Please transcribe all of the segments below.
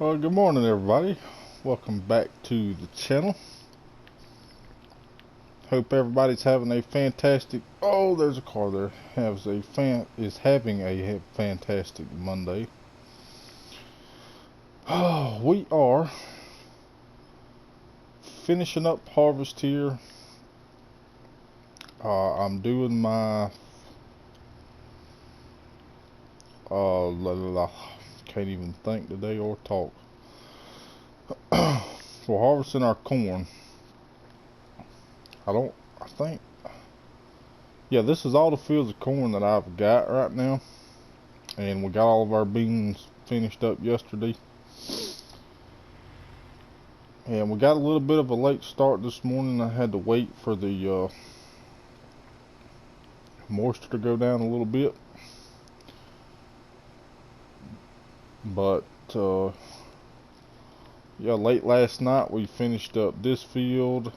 Good morning, everybody. Welcome back to the channel. Hope everybody's having a fantastic. Oh, there's a car there. Is having a fantastic Monday. Oh, we are finishing up harvest here. I'm doing my can't even think today or talk. We're harvesting our corn. Yeah, this is all the fields of corn that I've got right now. And we got all of our beans finished up yesterday. And we got a little bit of a late start this morning. I had to wait for the moisture to go down a little bit. But yeah, late last night we finished up this field,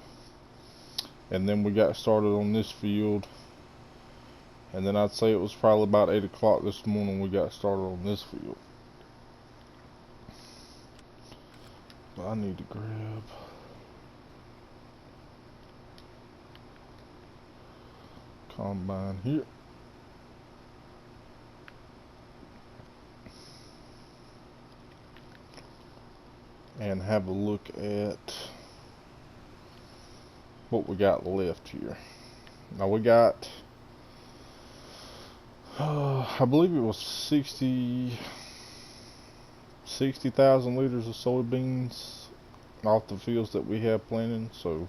and then we got started on this field, and then I'd say it was probably about 8 o'clock this morning we got started on this field. But I need to grab combine here. And have a look at what we got left here. Now we got, I believe it was 60,000 liters of soybeans off the fields that we have planted, so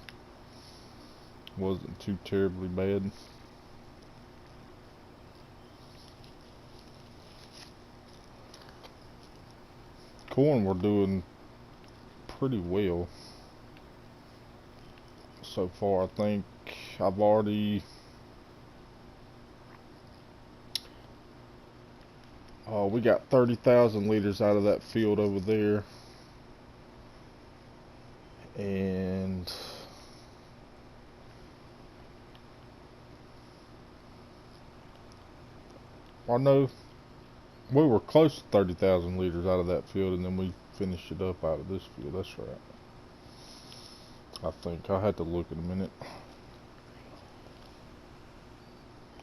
it wasn't too terribly bad. Corn we're doing pretty well so far. I think I've already we got 30,000 liters out of that field over there, and I know we were close to 30,000 liters out of that field, and then we finished it up out of this field. That's right. I think I had to look in a minute.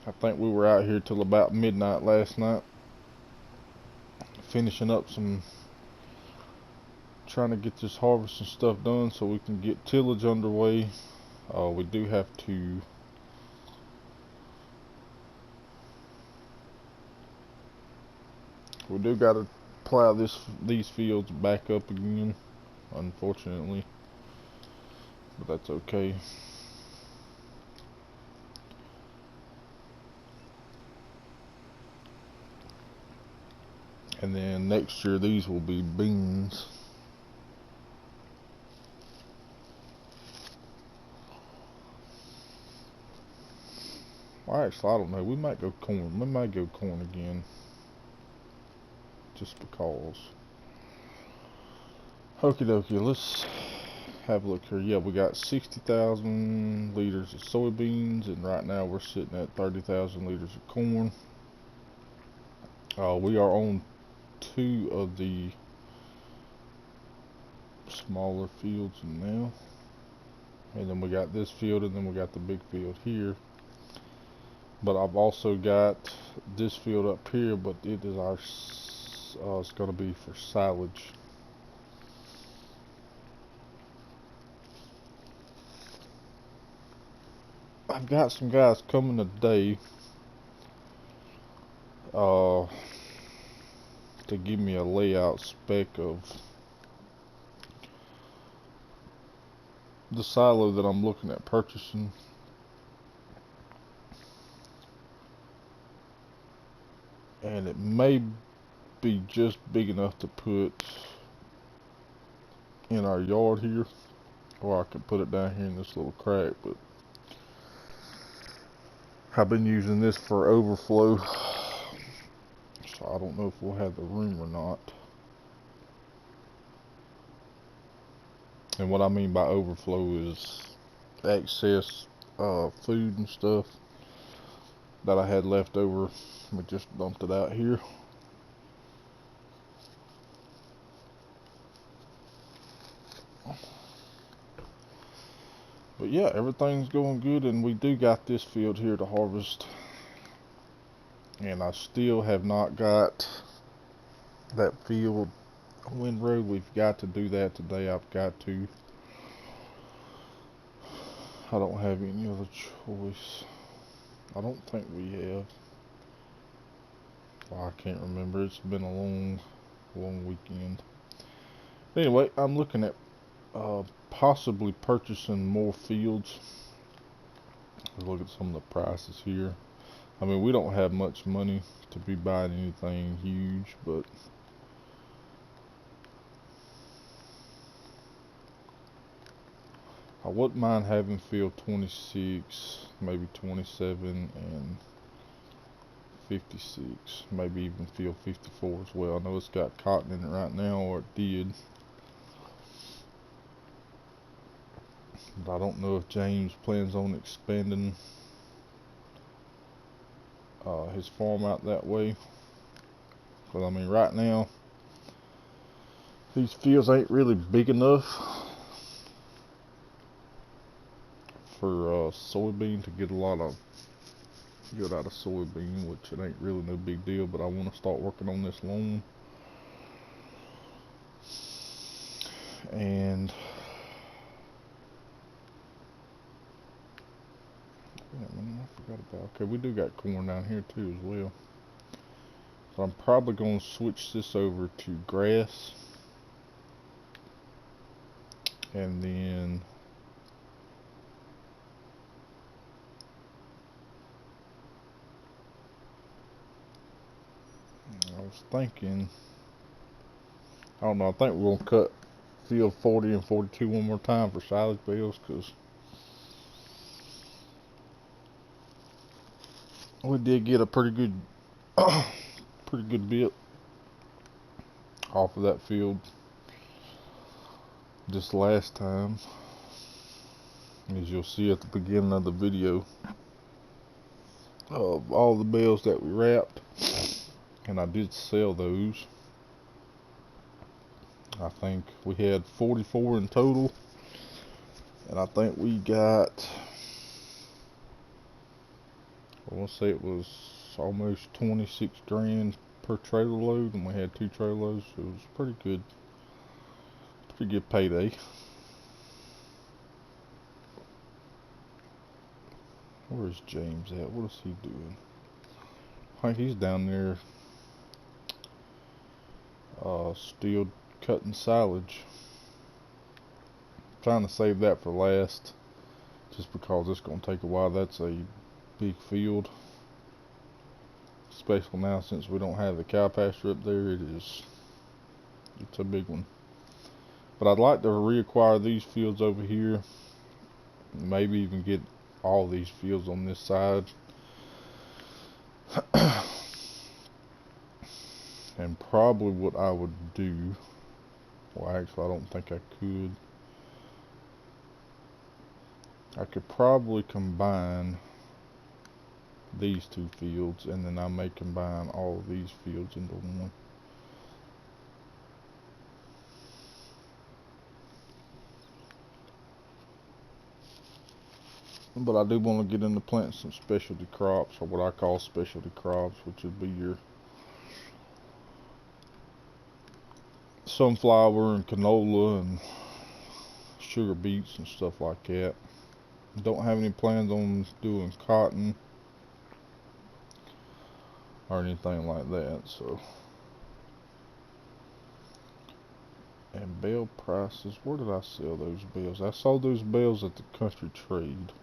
I think we were out here till about midnight last night, finishing up trying to get this harvest and stuff done so we can get tillage underway. We do have to gotta plow these fields back up again, unfortunately, but that's okay. And then next year these will be beans. Well, actually, I don't know. We might go corn. We might go corn again, just because. Okie dokie, let's have a look here. Yeah, we got 60,000 liters of soybeans, and right now we're sitting at 30,000 liters of corn. We are on 2 of the smaller fields now, and then we got this field, and then we got the big field here. But I've also got this field up here, but it is it's going to be for silage. I've got some guys coming today to give me a layout spec of the silo that I'm looking at purchasing. And it may be just big enough to put in our yard here, or I can put it down here in this little crack, but I've been using this for overflow, so I don't know if we'll have the room or not. And what I mean by overflow is excess food and stuff that I had left over. We just dumped it out here. But yeah, everything's going good, and we do got this field here to harvest. And I still have not got that field windrow. We've got to do that today. I've got to. I don't have any other choice. I don't think we have. Well, I can't remember. It's been a long weekend. Anyway, I'm looking at possibly purchasing more fields. Let's look at some of the prices here. I mean, we don't have much money to be buying anything huge, but I wouldn't mind having field 26, maybe 27, and 56, maybe even field 54 as well. I know it's got cotton in it right now, or it did. But I don't know if James plans on expanding his farm out that way. Because I mean, right now, these fields ain't really big enough for soybean to get a lot of yield out of soybean, which it ain't really no big deal. But I want to start working on this loan. And I forgot about. Okay, we do got corn down here too as well. So I'm probably going to switch this over to grass, and then I was thinking, I don't know, I think we're going to cut field 40 and 42 one more time for silage bales, because we did get a pretty good bit off of that field this last time, as you'll see at the beginning of the video, of all the bales that we wrapped. And I did sell those. I think we had 44 in total, and I think we got, I want to say it was almost 26 grand per trailer load, and we had 2 trailer loads, so it was pretty good payday. Where is James at? What is he doing? I think he's down there still cutting silage. I'm trying to save that for last, just because it's going to take a while. That's a big field, especially now since we don't have the cow pasture up there. It's a big one. But I'd like to reacquire these fields over here, maybe even get all these fields on this side. And probably what I would do, well, actually I don't think I could. I could probably combine these 2 fields, and then I may combine all of these fields into one. But I do want to get into planting some specialty crops, or what I call specialty crops, which would be your sunflower and canola and sugar beets and stuff like that. Don't have any plans on doing cotton or anything like that. So, and bale prices, where did I sell those bales? I sold those bales at the country trade.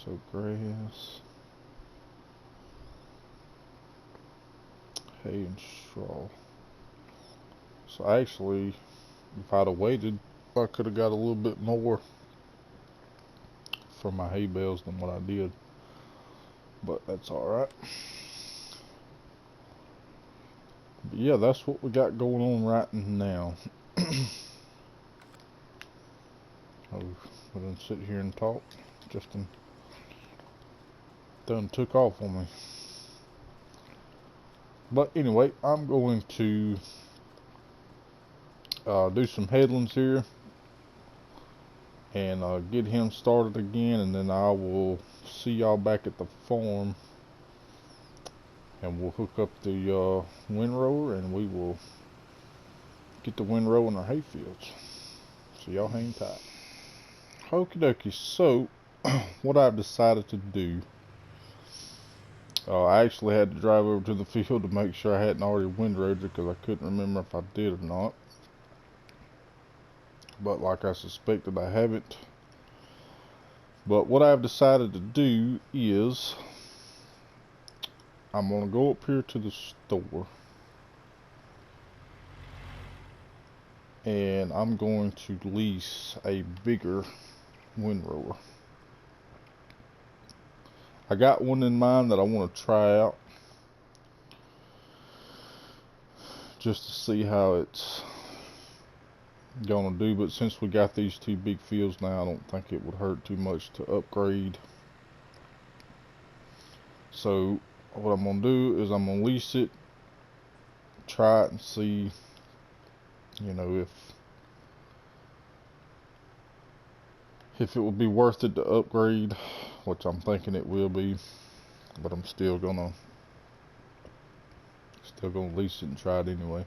So grass, hay, and straw. So actually, if I'd have waited, I could have got a little bit more for my hay bales than what I did. But that's alright. But yeah, that's what we got going on right now. Oh, we done sit here and talk. Justin done took off on me. But anyway, I'm going to do some headlands here and get him started again, and then I will see y'all back at the farm, and we'll hook up the windrower and we will get the windrow in our hay fields. So y'all hang tight. Okie dokie. So what I've decided to do, I actually had to drive over to the field to make sure I hadn't already windrowed it, because I couldn't remember if I did or not. But like I suspected, I haven't. But what I've decided to do is I'm going to go up here to the store and I'm going to lease a bigger windrower. I got one in mind that I want to try out just to see how it's gonna do, but since we got these two big fields now, I don't think it would hurt too much to upgrade. So what I'm gonna do is I'm gonna lease it, try it and see, you know, if it would be worth it to upgrade, which I'm thinking it will be, but I'm still gonna lease it and try it anyway.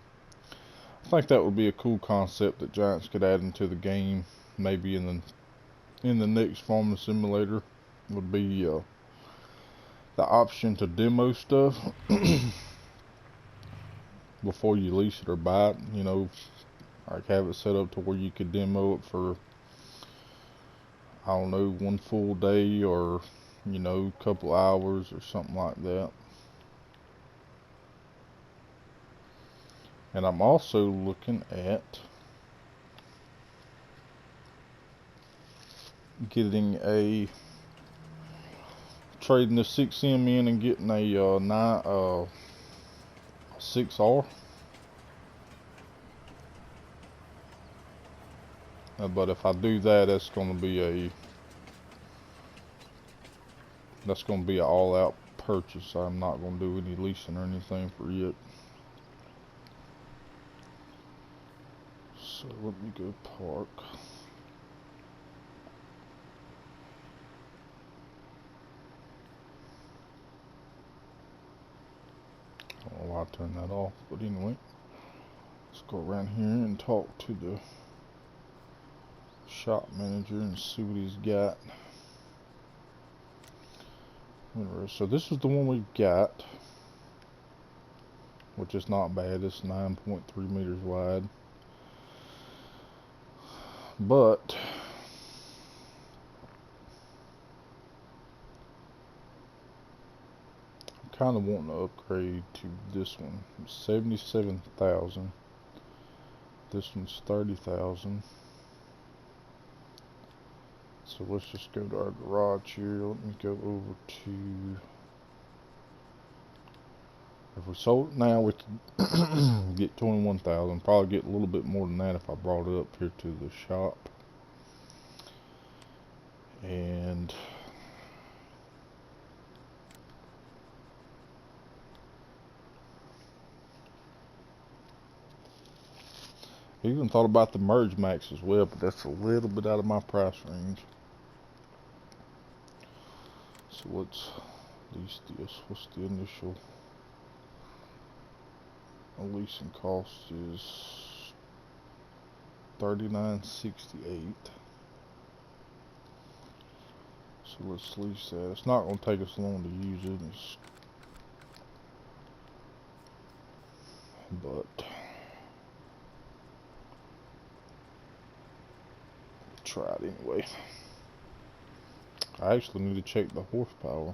I think that would be a cool concept that Giants could add into the game. Maybe in the next farming simulator would be the option to demo stuff before you lease it or buy it. You know, like have it set up to where you could demo it for, I don't know, one full day or, you know, a couple hours or something like that. And I'm also looking at getting trading the 6M in and getting a 6R. But if I do that, that's going to be an all-out purchase. I'm not going to do any leasing or anything for it. So let me go park. I don't know why I turned that off, but anyway, let's go around here and talk to the shop manager and see what he's got. So this is the one we've got, which is not bad. It's 9.3 meters wide. But I'm kind of wanting to upgrade to this one. It's 77,000. This one's 30,000. So let's just go to our garage here. Let me go over to, if we sold it now, we could get 21,000. Probably get a little bit more than that if I brought it up here to the shop. And I even thought about the Merge Max as well, but that's a little bit out of my price range. So let's lease this. What's the initial leasing cost? Is $39.68. So let's lease that. It's not going to take us long to use it. But try it anyway. I actually need to check the horsepower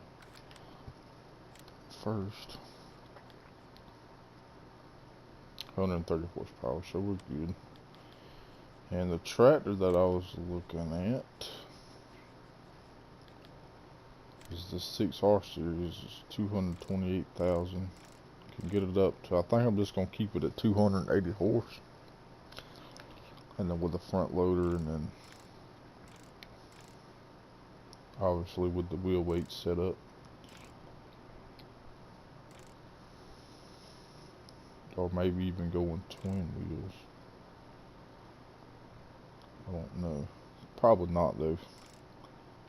first. 130 horsepower, so we're good. And the tractor that I was looking at is the 6R series. It's 228,000. Can get it up to, I think I'm just gonna keep it at 280 horse, and then with the front loader, and then obviously with the wheel weight set up. or maybe even going twin wheels. I don't know. Probably not though.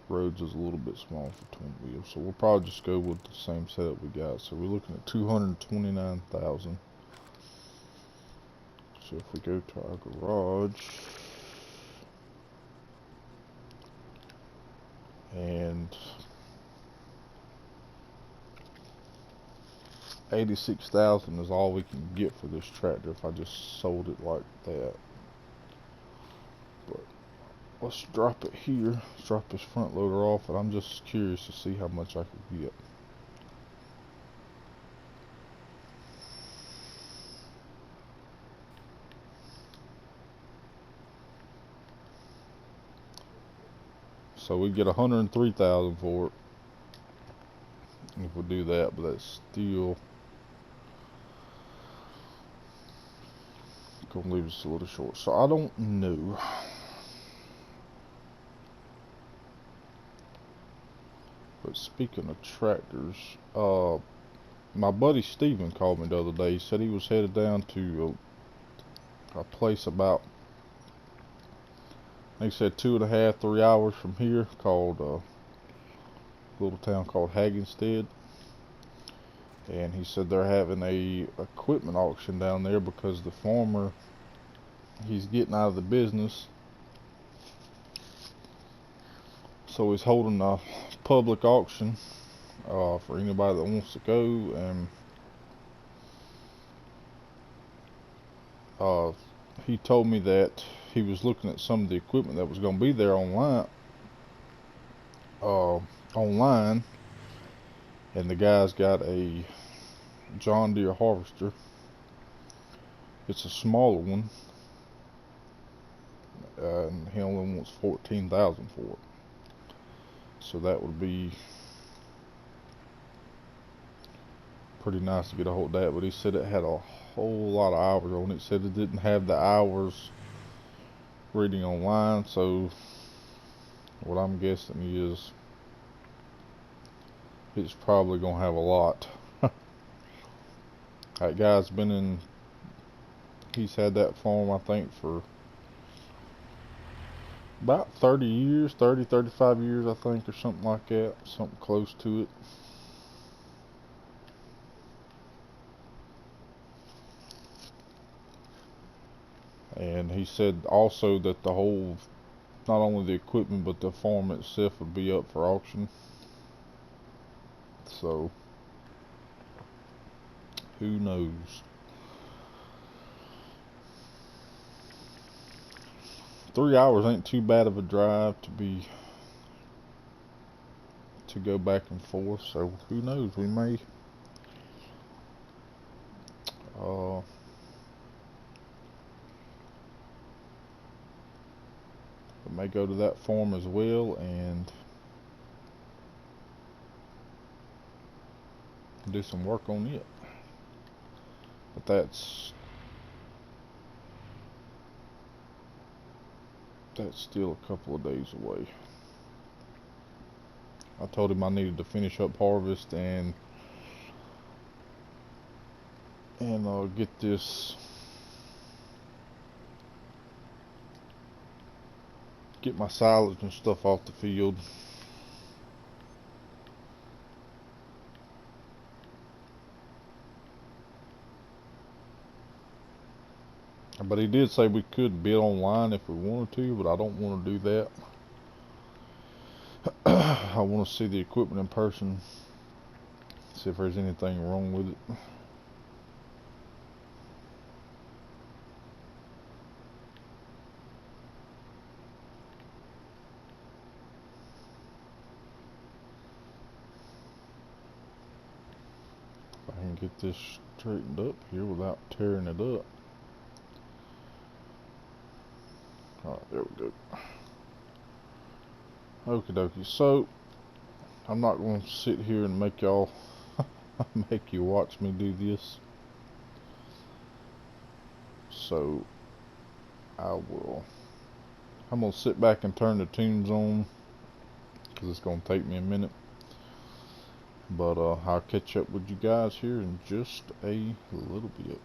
Roads is a little bit small for twin wheels, so we'll probably just go with the same setup we got. So we're looking at 229,000. So if we go to our garage and 86,000 is all we can get for this tractor if I just sold it like that. But let's drop it here. Let's drop this front loader off, and I'm just curious to see how much I could get. So we get 103,000 for it if we do that, but that's still gonna leave us a little short. So I don't know. But speaking of tractors, my buddy Steven called me the other day. He said he was headed down to a place about, he said 2.5, 3 hours from here, called a little town called Hagenstead. And he said they're having a equipment auction down there because the farmer, he's getting out of the business. So he's holding a public auction for anybody that wants to go. And he told me that he was looking at some of the equipment that was going to be there online, and the guy's got a John Deere harvester. It's a smaller one, and he only wants 14,000 for it. So that would be pretty nice to get a hold of that. But he said it had a whole lot of hours on it. He said it didn't have the hours reading online. So what I'm guessing is it's probably gonna have a lot. That guy's been in, he's had that farm I think for about 30 years, 35 years I think, or something like that, something close to it. And he said also that the whole, not only the equipment but the farm itself would be up for auction. So who knows? 3 hours ain't too bad of a drive to go back and forth, so who knows, we may go to that farm as well and do some work on it. But that's still a couple of days away. I told him I needed to finish up harvest and get my silage and stuff off the field. But he did say we could bid online if we wanted to, but I don't want to do that. I want to see the equipment in person, see if there's anything wrong with it. If I can get this straightened up here without tearing it up. Alright, there we go. Okie dokie. So, I'm not going to sit here and make y'all make you watch me do this. So, I'm going to sit back and turn the tunes on because it's going to take me a minute. But I'll catch up with you guys here in just a little bit.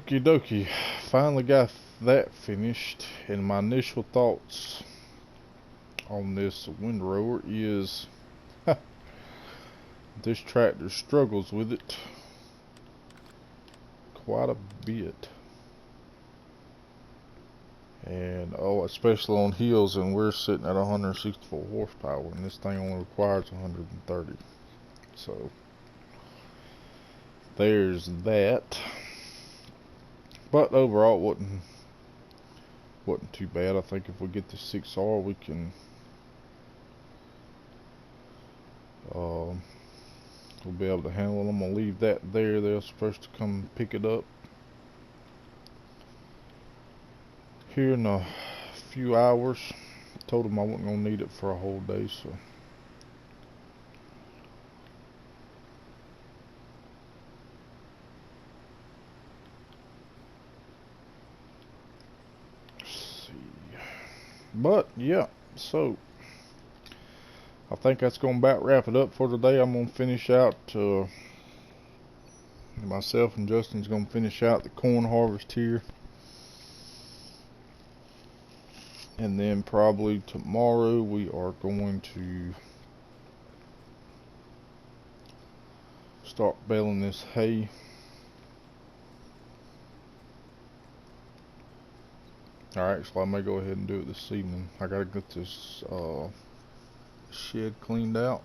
Okie dokie, finally got that finished, and my initial thoughts on this windrower is this tractor struggles with it quite a bit, and especially on hills, and we're sitting at 164 horsepower and this thing only requires 130. So there's that. But overall it wasn't too bad. I think if we get the 6R we can we'll be able to handle it. I'm gonna leave that there. They're supposed to come pick it up here in a few hours. Told them I wasn't gonna need it for a whole day, so but yeah, so I think that's gonna about wrap it up for today. I'm gonna finish out myself and Justin's gonna finish out the corn harvest here, and then probably tomorrow we are going to start baling this hay. Alright, so I may go ahead and do it this evening. I gotta get this shed cleaned out.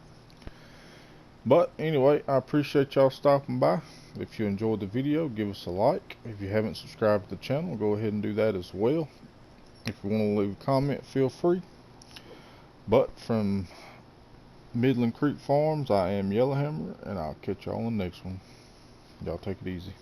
But anyway, I appreciate y'all stopping by. If you enjoyed the video, give us a like. If you haven't subscribed to the channel, go ahead and do that as well. If you want to leave a comment, feel free. But from Midland Creek Farms, I am Yellowhammer, and I'll catch y'all on the next one. Y'all take it easy.